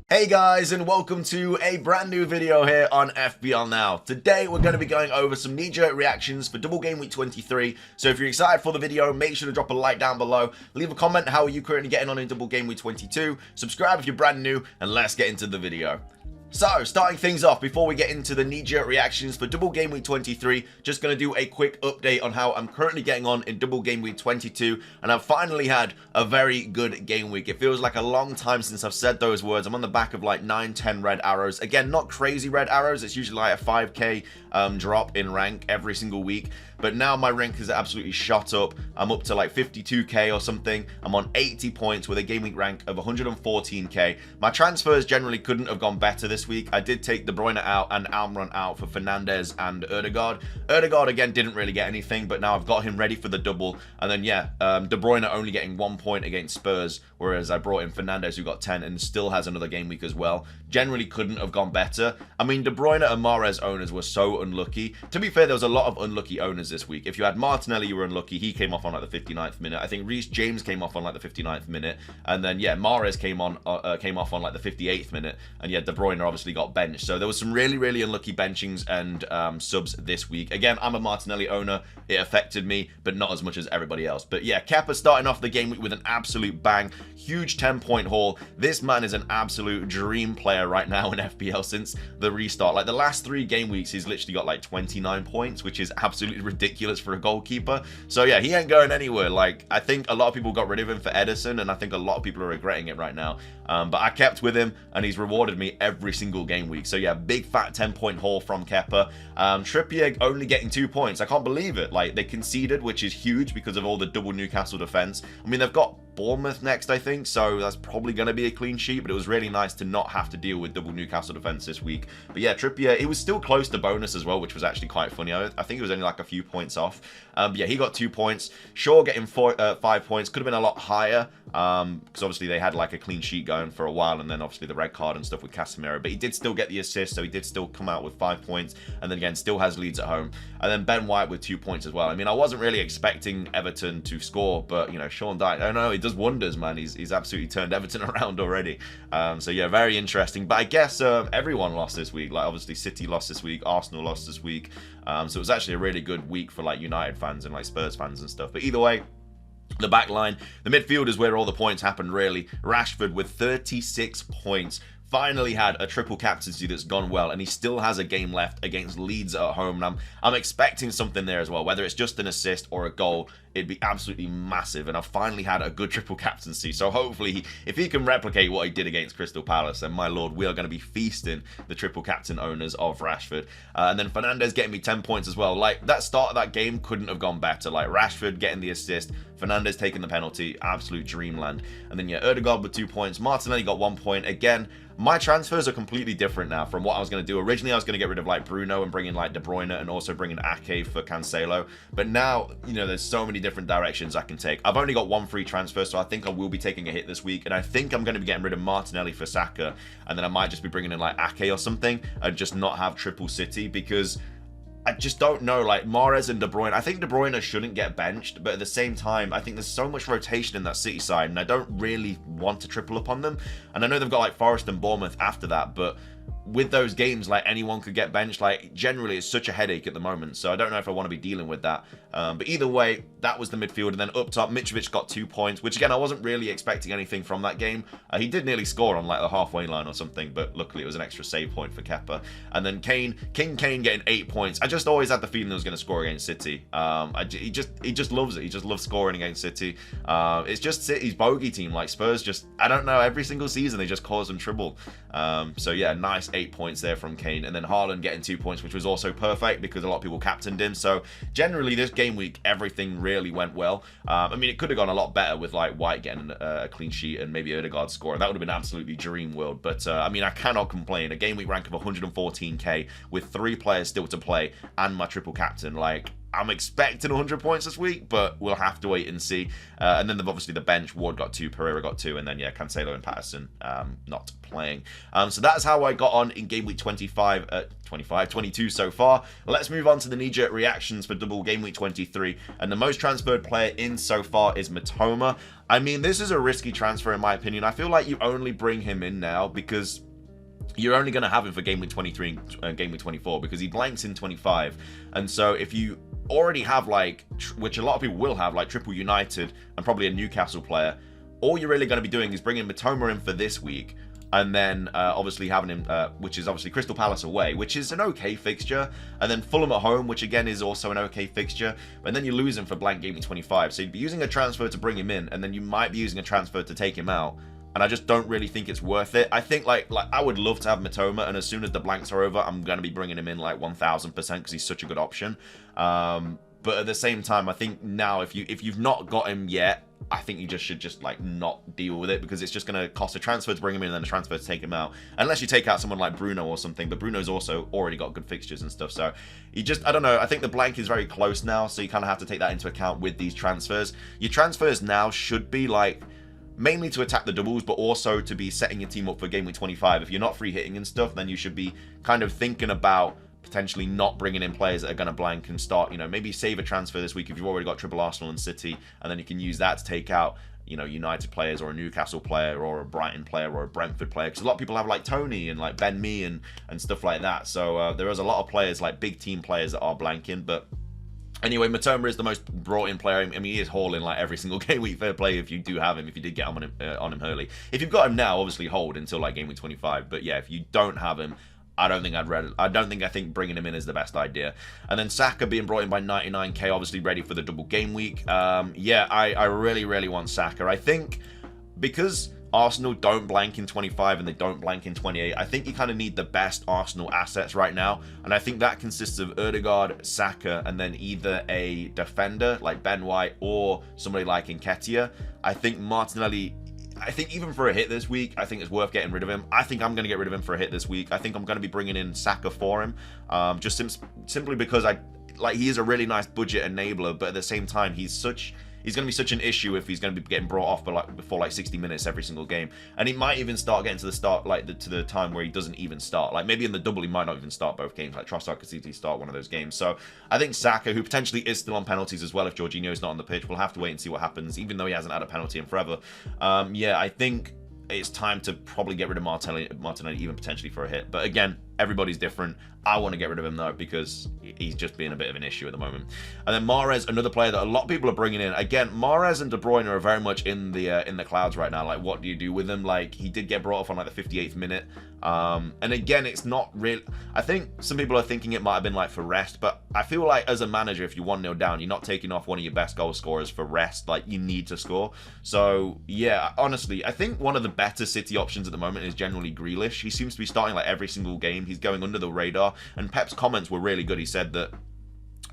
Hey guys, and welcome to a brand new video here on FPL Now. Today we're going to be going over some knee-jerk reactions for Double Game Week 23. So if you're excited for the video, make sure to drop a like down below. Leave a comment how are you currently getting on in Double Game Week 22. Subscribe if you're brand new, and let's get into the video. So, starting things off, before we get into the knee-jerk reactions for Double Game Week 23, just going to do a quick update on how I'm currently getting on in Double Game Week 22, and I've finally had a very good game week. It feels like a long time since I've said those words. I'm on the back of like 9-10 red arrows. Again, not crazy red arrows. It's usually like a 5k drop in rank every single week, but now my rank has absolutely shot up. I'm up to like 52k or something. I'm on 80 points with a game week rank of 114k. My transfers generally couldn't have gone better this week. I did take De Bruyne out and Almiron out for Fernandes and Ødegaard. Ødegaard again didn't really get anything, but now I've got him ready for the double. And then yeah, De Bruyne only getting 1 point against Spurs, whereas I brought in Fernandes who got 10 and still has another game week as well. Generally couldn't have gone better. I mean, De Bruyne and Mahrez owners were so unlucky. To be fair, there was a lot of unlucky owners this week. If you had Martinelli, you were unlucky. He came off on like the 59th minute. I think Reece James came off on like the 59th minute. And then yeah, Mahrez came off on like the 58th minute. And yeah, De Bruyne obviously got benched. So there was some really unlucky benchings and subs this week. Again, I'm a Martinelli owner. It affected me, but not as much as everybody else. But yeah, Kepa starting off the game week with an absolute bang. Huge 10-point haul. This man is an absolute dream player right now in FPL since the restart. Like the last 3 game weeks, he's literally got like 29 points, which is absolutely ridiculous for a goalkeeper. So yeah, he ain't going anywhere. Like, I think a lot of people got rid of him for Edison, and I think a lot of people are regretting it right now. But I kept with him, and he's rewarded me every single game week. So yeah, big fat 10-point haul from Kepa. Trippier only getting 2 points. I can't believe it. Like, they conceded, which is huge because of all the double Newcastle defense. I mean, they've got Bournemouth next, I think, so that's probably going to be a clean sheet, but it was really nice to not have to deal with double Newcastle defense this week. But yeah, Trippier, he was still close to bonus as well, which was actually quite funny. I think it was only like a few points off. But yeah, he got 2 points. Shaw getting 5 points. Could have been a lot higher, because obviously they had like a clean sheet going for a while, and then obviously the red card and stuff with Casemiro, but he did still get the assist, so he did still come out with 5 points, and then again still has Leeds at home. And then Ben White with 2 points as well. I mean, I wasn't really expecting Everton to score, but you know, Sean Dyche, I don't know, he does wonders, man. He's absolutely turned Everton around already. So yeah, very interesting. But I guess everyone lost this week. Like obviously City lost this week, Arsenal lost this week. So it was actually a really good week for like United fans and like Spurs fans and stuff. But either way, the back line, the midfield is where all the points happened really. Rashford with 36 points. Finally had a triple captaincy that's gone well, and he still has a game left against Leeds at home. And I'm expecting something there as well, whether it's just an assist or a goal. It'd be absolutely massive, and I've finally had a good triple captaincy, so hopefully if he can replicate what he did against Crystal Palace, then my lord, we are going to be feasting the triple captain owners of Rashford. And then Fernandes getting me 10 points as well. Like, that start of that game couldn't have gone better. Like, Rashford getting the assist, Fernandes taking the penalty, absolute dreamland. And then yeah, Ødegaard with 2 points, Martinelli got 1 point. Again, my transfers are completely different now from what I was going to do. Originally, I was going to get rid of like Bruno and bring in like De Bruyne and also bring in Ake for Cancelo. But now, you know, there's so many different directions I can take. I've only got 1 free transfer, so I think I will be taking a hit this week. And I think I'm going to be getting rid of Martinelli for Saka. And then I might just be bringing in like Ake or something and just not have triple City, because I just don't know, like Mahrez and De Bruyne. I think De Bruyne shouldn't get benched, but at the same time, I think there's so much rotation in that City side, and I don't really want to triple up on them. And I know they've got like Forest and Bournemouth after that, but with those games, like anyone could get benched. Like generally, it's such a headache at the moment, so I don't know if I want to be dealing with that. But either way, that was the midfield, and then up top, Mitrovic got 2 points, which again, I wasn't really expecting anything from that game. He did nearly score on like the halfway line or something, but luckily it was an extra save point for Kepa. And then King Kane getting 8 points. I just always had the feeling he was going to score against City. He just loves it. He just loves scoring against City. It's just City's bogey team. Like Spurs, just I don't know. Every single season they just cause them trouble. So yeah, nice 8 points there from Kane, and then Haaland getting 2 points, which was also perfect because a lot of people captained him. So generally, this game week, everything really went well. I mean, it could have gone a lot better with like White getting a clean sheet and maybe Ødegaard scoring. That would have been absolutely dream world. But I mean, I cannot complain. A game week rank of 114k with 3 players still to play and my triple captain. Like, I'm expecting 100 points this week, but we'll have to wait and see. And then obviously the bench, Ward got 2, Pereira got 2, and then, yeah, Cancelo and Patterson not playing. So that's how I got on in game week 22 so far. Let's move on to the knee-jerk reactions for double game week 23. And the most transferred player in so far is Matoma. I mean, this is a risky transfer in my opinion. I feel like you only bring him in now because you're only going to have him for game week 23 and game week 24 because he blanks in 25. And so if you already have, like, which a lot of people will have, like triple United and probably a Newcastle player, all you're really going to be doing is bringing Matoma in for this week, and then obviously having him, which is obviously Crystal Palace away, which is an okay fixture, and then Fulham at home, which again is also an okay fixture, and then you lose him for blank game week 25. So you'd be using a transfer to bring him in, and then you might be using a transfer to take him out, and I just don't really think it's worth it. I think like I would love to have Matoma, and as soon as the blanks are over, I'm going to be bringing him in like 1000% because he's such a good option. But at the same time, I think now if you've not got him yet, I think you should just like not deal with it because it's just going to cost a transfer to bring him in and then a transfer to take him out. Unless you take out someone like Bruno or something, but Bruno's also already got good fixtures and stuff. So you just, I don't know, I think the blank is very close now, so you kind of have to take that into account with these transfers. Your transfers now should be like mainly to attack the doubles, but also to be setting your team up for game week 25. If you're not free hitting and stuff, then you should be kind of thinking about potentially not bringing in players that are going to blank and start, you know, maybe save a transfer this week if you've already got triple Arsenal and City, and then you can use that to take out, you know, United players or a Newcastle player or a Brighton player or a Brentford player, because a lot of people have like Tony and like Ben Mee and stuff like that. So there is a lot of players, like big team players, that are blanking. But anyway, Matoma is the most brought in player. I mean, he is hauling like every single game week. Fair play if you do have him, if you did get on him early. If you've got him now, obviously hold until like game week 25. But yeah, if you don't have him, I think bringing him in is the best idea. And then Saka being brought in by 99k, obviously ready for the double game week. Yeah, I really want Saka. I think because Arsenal don't blank in 25 and they don't blank in 28, I think you kind of need the best Arsenal assets right now. And I think that consists of Ødegaard, Saka, and then either a defender like Ben White or somebody like Nketiah. I think Martinelli, I think even for a hit this week, I think it's worth getting rid of him. I think I'm going to get rid of him for a hit this week. I think I'm going to be bringing in Saka for him, just simply because he is a really nice budget enabler, but at the same time, he's going to be such an issue if he's going to be getting brought off before like 60 minutes every single game. And he might even start getting to the start, to the time where he doesn't even start. Like maybe in the double, he might not even start both games. Like Trossard could easily start one of those games. So I think Saka, who potentially is still on penalties as well if Jorginho's not on the pitch, we'll have to wait and see what happens, even though he hasn't had a penalty in forever. Yeah, I think it's time to probably get rid of Martinelli, even potentially for a hit. But again, everybody's different. I want to get rid of him though because he's just being a bit of an issue at the moment. And then Mahrez, another player that a lot of people are bringing in. Again, Mahrez and De Bruyne are very much in the clouds right now. Like, what do you do with him? Like, he did get brought off on like the 58th minute. And again, it's not real. I think some people are thinking it might have been like for rest, but I feel like as a manager, if you're 1-0 down, you're not taking off one of your best goal scorers for rest. Like, you need to score. So yeah, honestly, I think one of the better City options at the moment is generally Grealish. He seems to be starting like every single game. He's going under the radar, and Pep's comments were really good. He said that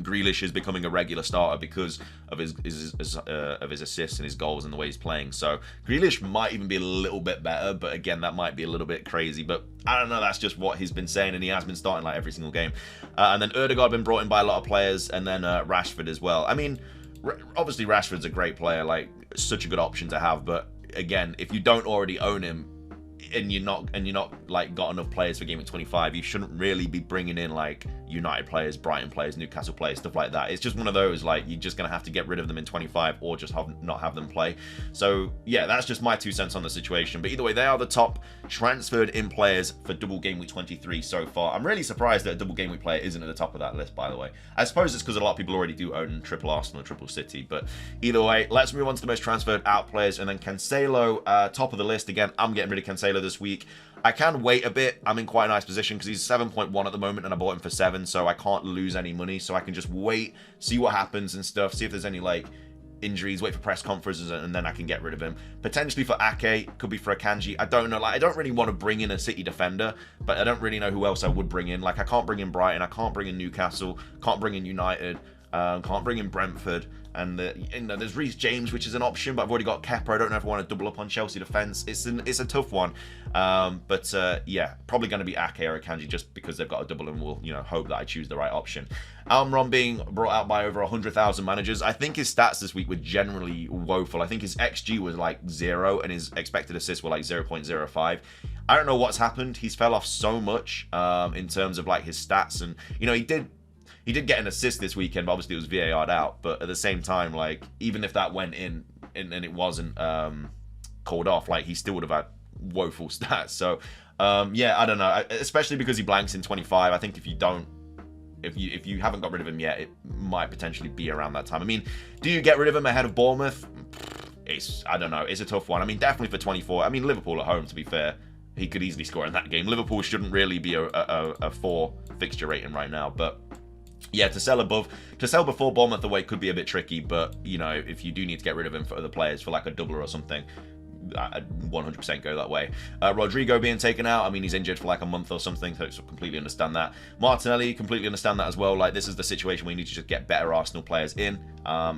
Grealish is becoming a regular starter because of his assists and his goals and the way he's playing. So Grealish might even be a little bit better, but again, that might be a little bit crazy. But I don't know, that's just what he's been saying, and he has been starting like every single game. And then Ødegaard been brought in by a lot of players, and then Rashford as well. I mean, obviously Rashford's a great player, like such a good option to have. But again, if you don't already own him, and you're not like got enough players for game week 25, you shouldn't really be bringing in like United players, Brighton players, Newcastle players, stuff like that. It's just one of those, like, you're just gonna have to get rid of them in 25 or just not have them play. So yeah, that's just my 2 cents on the situation. But either way, they are the top transferred in players for double game week 23 so far. I'm really surprised that a double game week player isn't at the top of that list, by the way. I suppose it's because a lot of people already do own triple Arsenal, triple City. But either way, let's move on to the most transferred out players, and then Cancelo, top of the list. Again, I'm getting rid of Cancelo this week. I can wait a bit. I'm in quite a nice position because he's 7.1 at the moment, and I bought him for 7, so I can't lose any money. So I can just wait, see what happens and stuff, see if there's any like injuries, wait for press conferences, and then I can get rid of him. Potentially for Ake, could be for Akanji. I don't know. Like, I don't really want to bring in a City defender, but I don't really know who else I would bring in. Like, I can't bring in Brighton, I can't bring in Newcastle, can't bring in United, can't bring in Brentford. And you know, there's Reece James, which is an option, but I've already got Kepa. I don't know if I want to double up on Chelsea defense. It's a tough one. Yeah, probably going to be Ake or Akanji just because they've got a double, and we'll, you know, hope that I choose the right option. Almiron being brought out by over 100,000 managers. I think his stats this week were generally woeful. I think his XG was like 0 and his expected assists were like 0.05. I don't know what's happened. He's fell off so much in terms of like his stats, and you know, he did get an assist this weekend, but obviously it was VAR'd out. But at the same time, like, even if that went in and it wasn't called off, like, he still would have had woeful stats. So yeah, I don't know, especially because he blanks in 25. I think if you haven't got rid of him yet, it might potentially be around that time. I mean, do you get rid of him ahead of Bournemouth? I don't know, it's a tough one. I mean, definitely for 24. I mean, Liverpool at home, to be fair, he could easily score in that game. Liverpool shouldn't really be a 4 fixture rating right now, but yeah, to sell before Bournemouth away could be a bit tricky. But you know, if you do need to get rid of him for other players for like a doubler or something, I'd 100% go that way. Rodrigo being taken out, I mean, he's injured for like a month or something, so completely understand that. Martinelli, completely understand that as well. Like, this is the situation where you need to just get better Arsenal players in.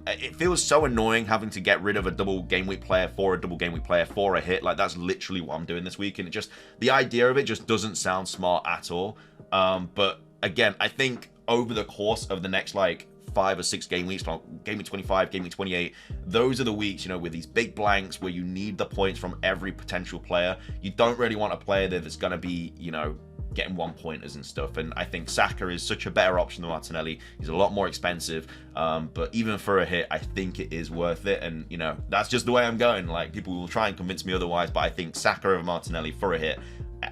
It feels so annoying having to get rid of a double game week player for a double game week player for a hit. Like, that's literally what I'm doing this week, and it just, the idea of it just doesn't sound smart at all. But again, I think over the course of the next like 5 or 6 game weeks, game week 25, game week 28, those are the weeks, you know, with these big blanks where you need the points from every potential player. You don't really want a player that's going to be, you know, getting 1-pointers and stuff. And I think Saka is such a better option than Martinelli. He's a lot more expensive, but even for a hit, I think it is worth it. And you know, that's just the way I'm going. Like, people will try and convince me otherwise, but I think Saka over Martinelli for a hit,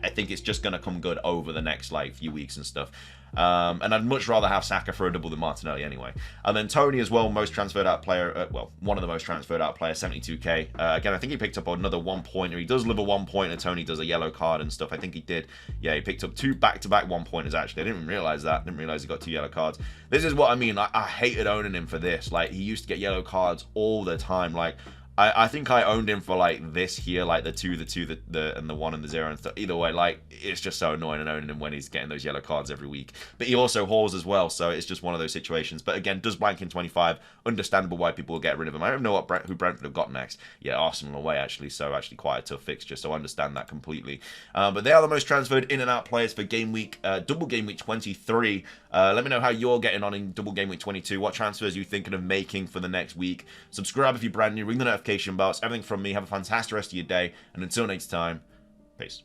I think it's just going to come good over the next like few weeks and stuff. And I'd much rather have Saka for a double than Martinelli anyway. And then Tony as well, most transferred out player, well, one of the most transferred out players, 72k. Again, I think he picked up another 1-pointer. He does live a 1-pointer. Tony does a yellow card and stuff. I think he did. Yeah, he picked up 2 back-to-back 1-pointers, actually. I didn't even realize that. Didn't realize he got 2 yellow cards. This is what I mean. I hated owning him for this. Like, he used to get yellow cards all the time. Like, I think I owned him for like this here, like the 2, and the 1 and the 0 and stuff. Either way, like, it's just so annoying owning him when he's getting those yellow cards every week. But he also hauls as well, so it's just one of those situations. But again, does blank in 25. Understandable why people will get rid of him. I don't know who Brentford have got next. Yeah, Arsenal away actually, so actually quite a tough fixture. So I understand that completely. But they are the most transferred in and out players for game week, double game week 23. Let me know how you're getting on in double game week 22. What transfers are you thinking of making for the next week? Subscribe if you're brand new. Ring the notification bells. Everything from me. Have a fantastic rest of your day. And until next time, peace.